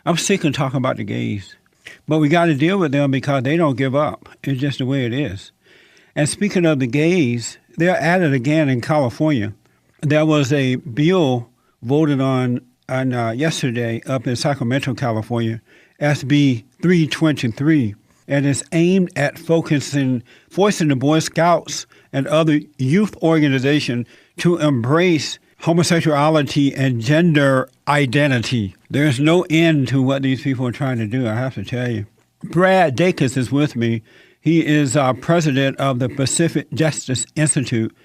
I'm sick of talking about the gays. But we got to deal with them because they don't give up. It's just the way it is. And speaking of the gays, they're at it again in California. There was a bill voted on yesterday up in Sacramento, California, SB 323, and it's aimed at forcing the Boy Scouts and other youth organizations to embrace homosexuality and gender identity. There's no end to what these people are trying to do, I have to tell you. Brad Dacus is with me. He is president of the Pacific Justice Institute,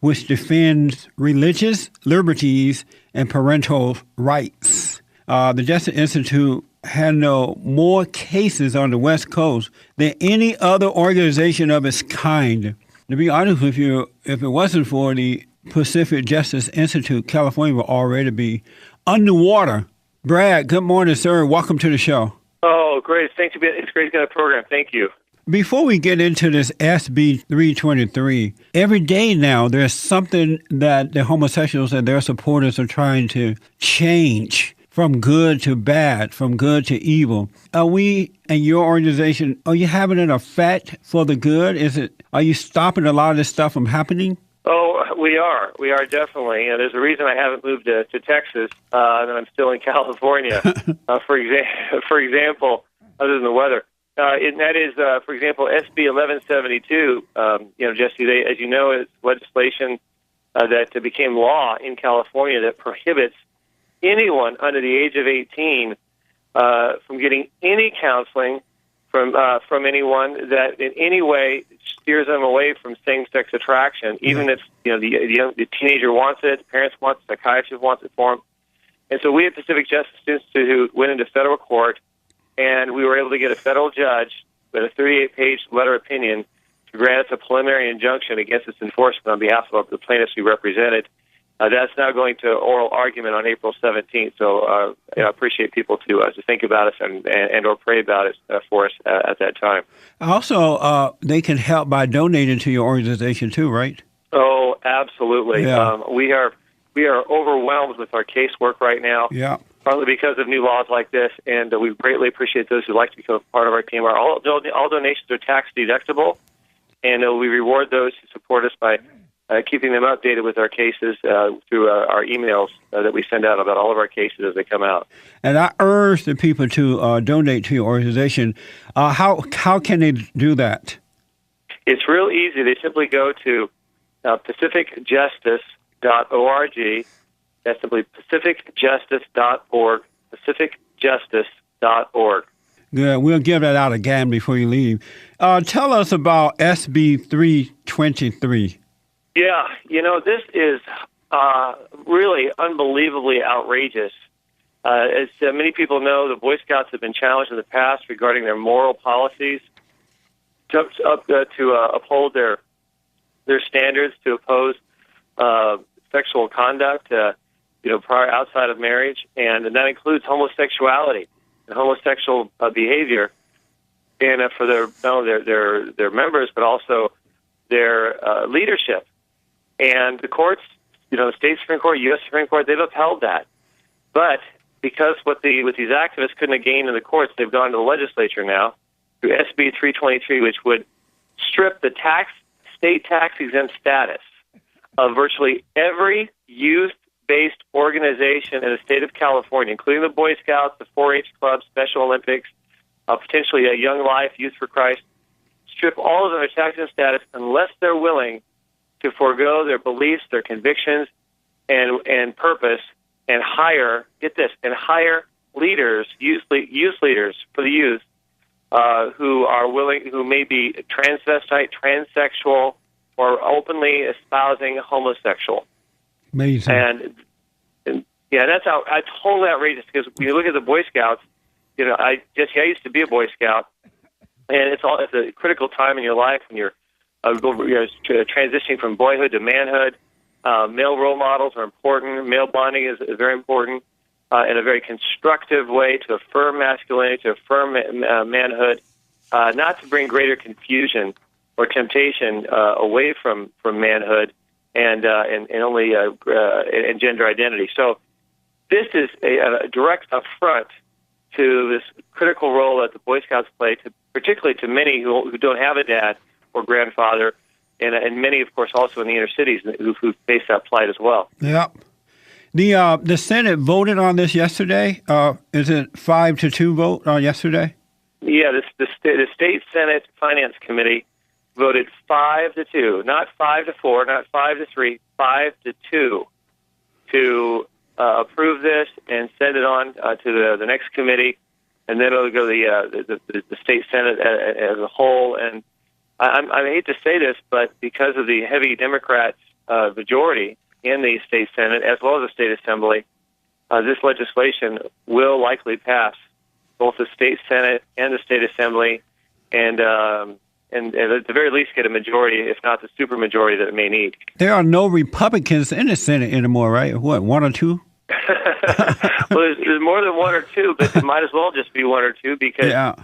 which defends religious liberties and parental rights. The Justice Institute handled more cases on the West Coast than any other organization of its kind. To be honest with you, if it wasn't for the Pacific Justice Institute, California would already be underwater. Brad, good morning, sir. Welcome to the show. Oh, great. Thanks. It's great to get a program. Thank you. Before we get into this SB 323, every day now there's something that the homosexuals and their supporters are trying to change from good to bad, from good to evil. Are we and your organization, are you having an effect for the good? Are you stopping a lot of this stuff from happening? Oh, we are. We are definitely. And there's a reason I haven't moved to Texas, and I'm still in California. For example, other than the weather. And that is, for example, SB 1172, Jesse, as you know, is legislation that became law in California that prohibits anyone under the age of 18 from getting any counseling from anyone that in any way steers them away from same-sex attraction, even if the teenager wants it, the parents want it, the psychiatrist wants it for them. And so we at Pacific Justice Institute went into federal court, and we were able to get a federal judge with a 38-page letter opinion to grant us a preliminary injunction against its enforcement on behalf of the plaintiffs we represented. That's now going to oral argument on April 17th. So I appreciate people to think about us and or pray about it for us at that time. Also, they can help by donating to your organization too, right? Oh, absolutely. Yeah. We are overwhelmed with our casework right now. Yeah. Partly because of new laws like this, and we greatly appreciate those who like to become part of our team. All donations are tax deductible, and we reward those who support us by keeping them updated with our cases through our emails that we send out about all of our cases as they come out. And I urge the people to donate to your organization. How can they do that? It's real easy. They simply go to pacificjustice.org. That's simply pacificjustice.org, pacificjustice.org. Good. We'll give that out again before you leave. Tell us about SB 323. Yeah, this is really unbelievably outrageous. As many people know, the Boy Scouts have been challenged in the past regarding their moral policies, up to uphold their standards, to oppose sexual conduct, prior outside of marriage, and that includes homosexuality and homosexual behavior, and for their members, but also their leadership. And the courts, the state Supreme Court, U.S. Supreme Court, they've upheld that. But because what these activists couldn't have gained in the courts, they've gone to the legislature now through SB 323, which would strip the state tax-exempt status of virtually every youth-based organization in the state of California, including the Boy Scouts, the 4-H Club, Special Olympics, potentially a Young Life, Youth for Christ, strip all of their tax-exempt status unless they're willing to forego their beliefs, their convictions, and purpose, and hire leaders, youth leaders for the youth, who may be transvestite, transsexual, or openly espousing homosexual. Amazing. And that's totally outrageous, because when you look at the Boy Scouts, I used to be a Boy Scout, and it's a critical time in your life when you're transitioning from boyhood to manhood. Male role models are important. Male bonding is very important in a very constructive way to affirm masculinity, to affirm manhood, not to bring greater confusion or temptation away from manhood and only and gender identity. So this is a direct affront to this critical role that the Boy Scouts play, particularly to many who don't have a dad or grandfather, and many, of course, also in the inner cities who face that plight as well. Yeah. The Senate voted on this yesterday. Is it 5-2 vote on yesterday? Yeah, the state Senate Finance Committee voted 5-2, not 5-4, not 5-3, 5-2, to approve this and send it on to the next committee, and then it'll go to the state Senate as a whole. And I hate to say this, but because of the heavy Democrat majority in the state Senate as well as the state Assembly, this legislation will likely pass both the state Senate and the state Assembly, and at the very least get a majority, if not the supermajority that it may need. There are no Republicans in the Senate anymore, right? What, 1 or 2? Well, there's more than 1 or 2, but it might as well just be 1 or 2 because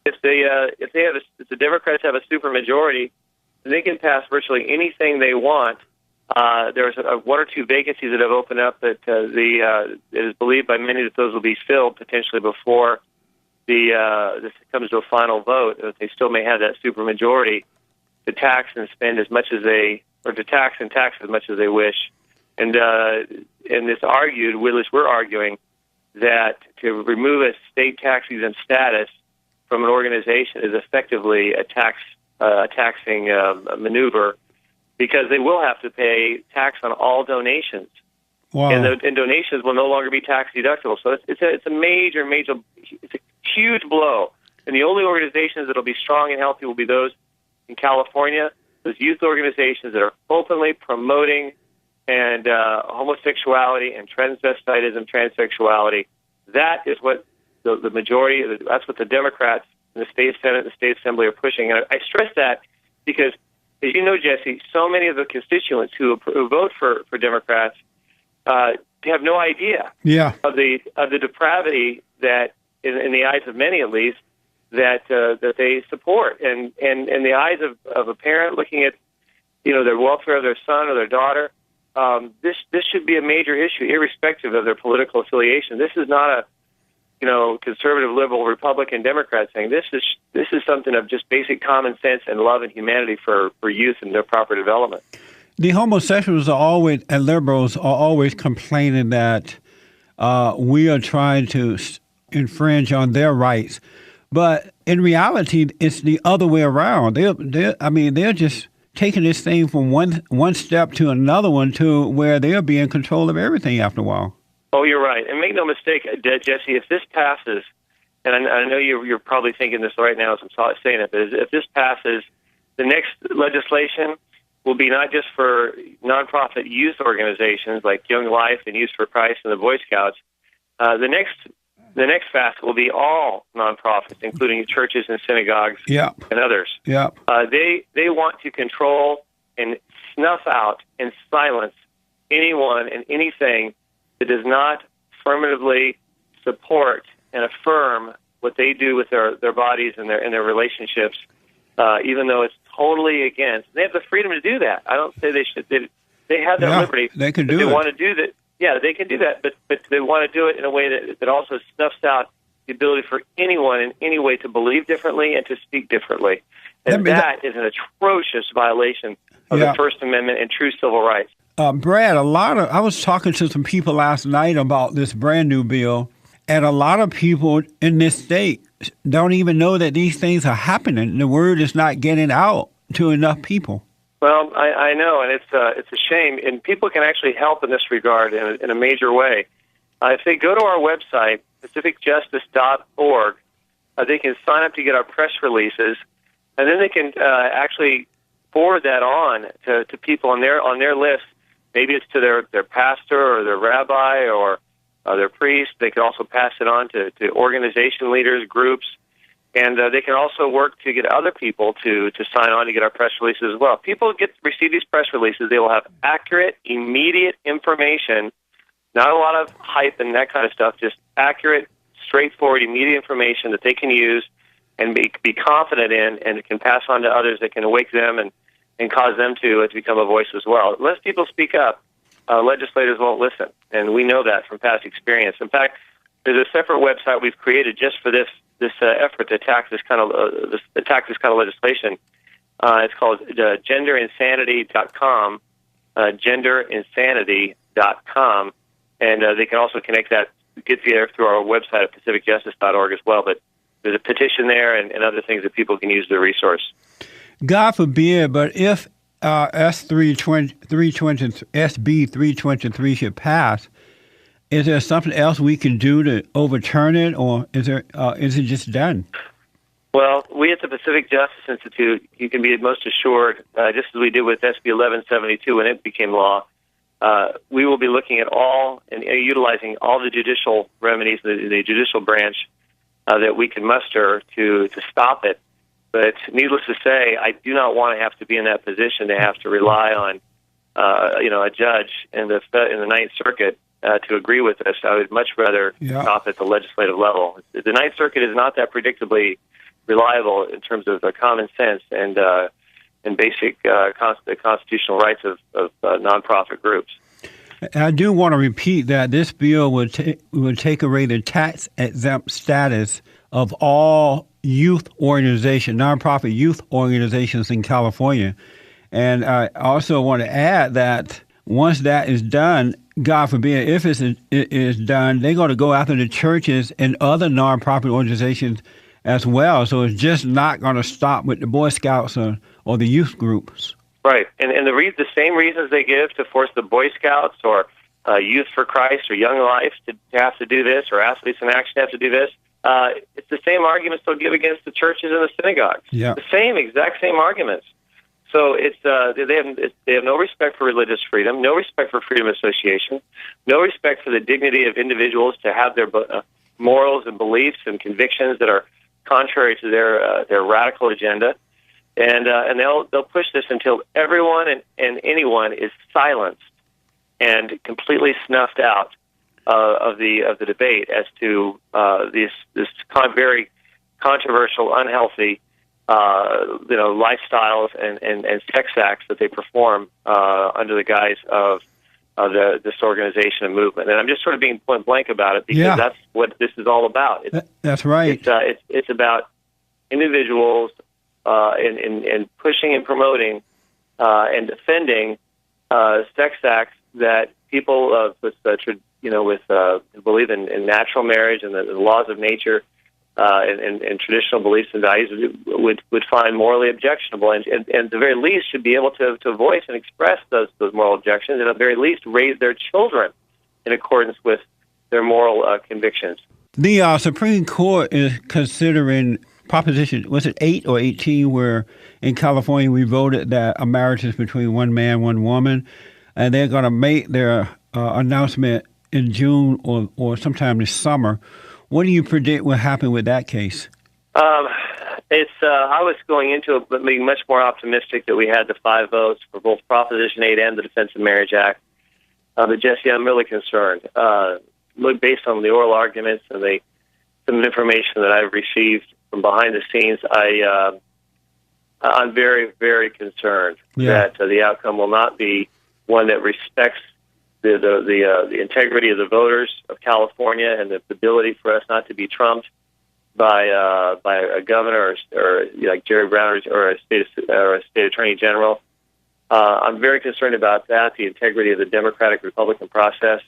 if the Democrats have a supermajority, they can pass virtually anything they want. There's 1 or 2 vacancies that have opened up that it is believed by many that those will be filled potentially before this comes to a final vote. They still may have that supermajority to tax and spend as much as to tax and tax as much as they wish. And this argued, at least we're arguing, that to remove a state tax exempt status from an organization is effectively a taxing maneuver, because they will have to pay tax on all donations. Wow. And donations will no longer be tax deductible. So it's a major, it's a huge blow. And the only organizations that will be strong and healthy will be those in California, those youth organizations that are openly promoting and homosexuality and transvestitism, transsexuality. That is what the majority, that's what the Democrats in the state Senate and the state Assembly are pushing. And I stress that because, as you know, Jesse, so many of the constituents who vote for Democrats have no idea of the depravity that, in the eyes of many at least, that they support. And in the eyes of a parent looking at their welfare of their son or their daughter, this should be a major issue, irrespective of their political affiliation. This is not a conservative, liberal, Republican, Democrat thing. This is something of just basic common sense and love and humanity for youth and their proper development. The homosexuals and liberals are always complaining that we are trying to infringe on their rights, but in reality, it's the other way around. They're just taking this thing from one step to another one to where they'll be in control of everything after a while. Oh, you're right. And make no mistake, Jesse, if this passes, and I know you're probably thinking this right now as I'm saying it, but if this passes, the next legislation will be not just for nonprofit youth organizations like Young Life and Youth for Christ and the Boy Scouts. The next fast will be all nonprofits, including churches and synagogues and others. They want to control and snuff out and silence anyone and anything that does not affirmatively support and affirm what they do with their bodies and their relationships, even though it's totally against. They have the freedom to do that. I don't say they should. They have that liberty. They can do it. They want to do that. Yeah, they can do that, but they want to do it in a way that also snuffs out the ability for anyone in any way to believe differently and to speak differently. And that is an atrocious violation of the First Amendment and true civil rights. Brad, I was talking to some people last night about this brand new bill, and a lot of people in this state don't even know that these things are happening. The word is not getting out to enough people. Well, I know, and it's a shame, and people can actually help in this regard in a major way. If they go to our website, pacificjustice.org, they can sign up to get our press releases, and then they can actually forward that on to people on their list. Maybe it's to their pastor or their rabbi or their priest. They can also pass it on to organization leaders, groups, and they can also work to get other people to sign on to get our press releases as well. If people receive these press releases, they will have accurate, immediate information, not a lot of hype and that kind of stuff, just accurate, straightforward, immediate information that they can use and be confident in, and can pass on to others that can awake them and cause them to become a voice as well. Unless people speak up, legislators won't listen, and we know that from past experience. In fact, there's a separate website we've created just for this effort to attack this kind of legislation. It's called genderinsanity.com, genderinsanity.com, and they can also get there through our website at pacificjustice.org as well. But there's a petition there and other things that people can use as a resource. God forbid, but if SB 323 should pass, is there something else we can do to overturn it, or is it just done? Well, we at the Pacific Justice Institute, you can be most assured, just as we did with SB 1172 when it became law, we will be looking at all and utilizing all the judicial remedies, the judicial branch that we can muster to stop it. But needless to say, I do not want to have to be in that position to have to rely on, a judge in the Ninth Circuit to agree with us. I would much rather stop at the legislative level. The Ninth Circuit is not that predictably reliable in terms of common sense and basic constitutional rights of nonprofit groups. I do want to repeat that this bill would take away the tax exempt status of all nonprofit youth organizations in California. And I also want to add that once that is done, God forbid, if it is done, they're going to go after the churches and other nonprofit organizations as well. So it's just not going to stop with the Boy Scouts or the youth groups. Right. And the same reasons they give to force the Boy Scouts or Youth for Christ or Young Life to have to do this, or Athletes in Action to have to do this, it's the same arguments they'll give against the churches and the synagogues. Yeah. The exact same arguments. So it's they have no respect for religious freedom, no respect for freedom of association, no respect for the dignity of individuals to have their morals and beliefs and convictions that are contrary to their radical agenda, and they'll push this until everyone and anyone is silenced and completely snuffed out of the debate as to this very controversial, unhealthy lifestyles and sex acts that they perform under the guise of this organization and movement. And I'm just sort of being point blank about it because that's what this is all about. That's right. It's about individuals and pushing and promoting and defending sex acts that people believe in natural marriage and the laws of nature and traditional beliefs and values would find morally objectionable, and at the very least should be able to voice and express those moral objections, and at the very least raise their children in accordance with their moral convictions. The Supreme Court is considering Proposition, was it 8 or 18, where in California we voted that a marriage is between one man, one woman, and they're going to make their announcement in June or sometime this summer. What do you predict will happen with that case? I was going into it but being much more optimistic that we had the 5 votes for both Proposition 8 and the Defense of Marriage Act. But Jesse, I'm really concerned. Based on the oral arguments and some information that I've received from behind the scenes, I'm very, very concerned that the outcome will not be one that respects the integrity of the voters of California and the ability for us not to be trumped by a governor or like Jerry Brown or a state attorney general. I'm very concerned about that, the integrity of the Democratic Republican process,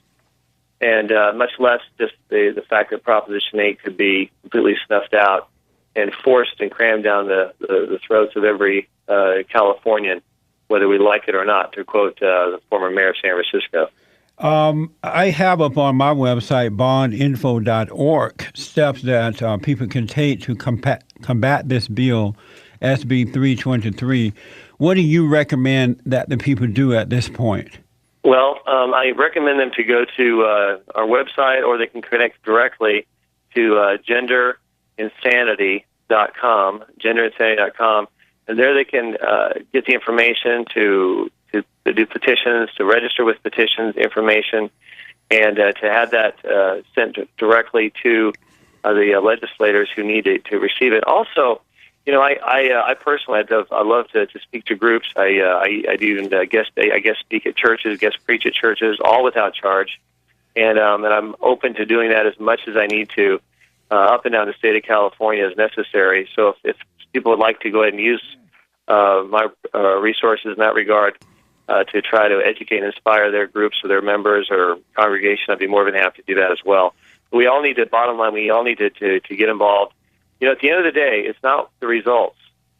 and much less just the fact that Proposition 8 could be completely snuffed out and forced and crammed down the throats of every Californian, whether we like it or not, to quote the former mayor of San Francisco. I have up on my website, bondinfo.org, steps that people can take to combat this bill, SB 323. What do you recommend that the people do at this point? Well, I recommend them to go to our website, or they can connect directly to genderinsanity.com, genderinsanity.com, and there they can get the information to do petitions, to register with petitions information, and to have that sent directly to the legislators who need to receive it. Also, I personally, I love to speak to groups. I do even guest speak at churches, guest preach at churches, all without charge. and I'm open to doing that as much as I need to, up and down the state of California as necessary. So if people would like to go ahead and use my resources in that regard to try to educate and inspire their groups or their members or congregation, I'd be more than happy to do that as well. But we all need to, bottom line, we all need to get involved. You know, at the end of the day, it's not the results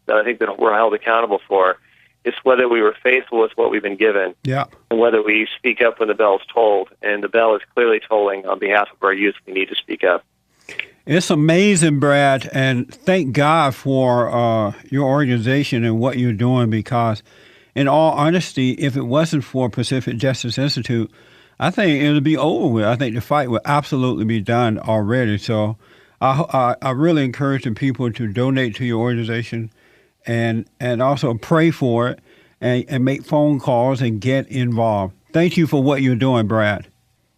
that I think that we're held accountable for. It's whether we were faithful with what we've been given, and whether we speak up when the bell's tolled. And the bell is clearly tolling on behalf of our youth. We need to speak up. It's amazing, Brad, and thank God for your organization and what you're doing, because in all honesty, if it wasn't for Pacific Justice Institute, I think it would be over with. I think the fight would absolutely be done already. So I really encourage the people to donate to your organization and also pray for it and make phone calls and get involved. Thank you for what you're doing, Brad.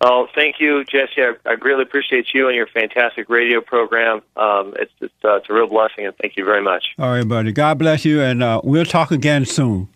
Oh, thank you, Jesse. I really appreciate you and your fantastic radio program. It's a real blessing, and thank you very much. All right, buddy. God bless you, and we'll talk again soon.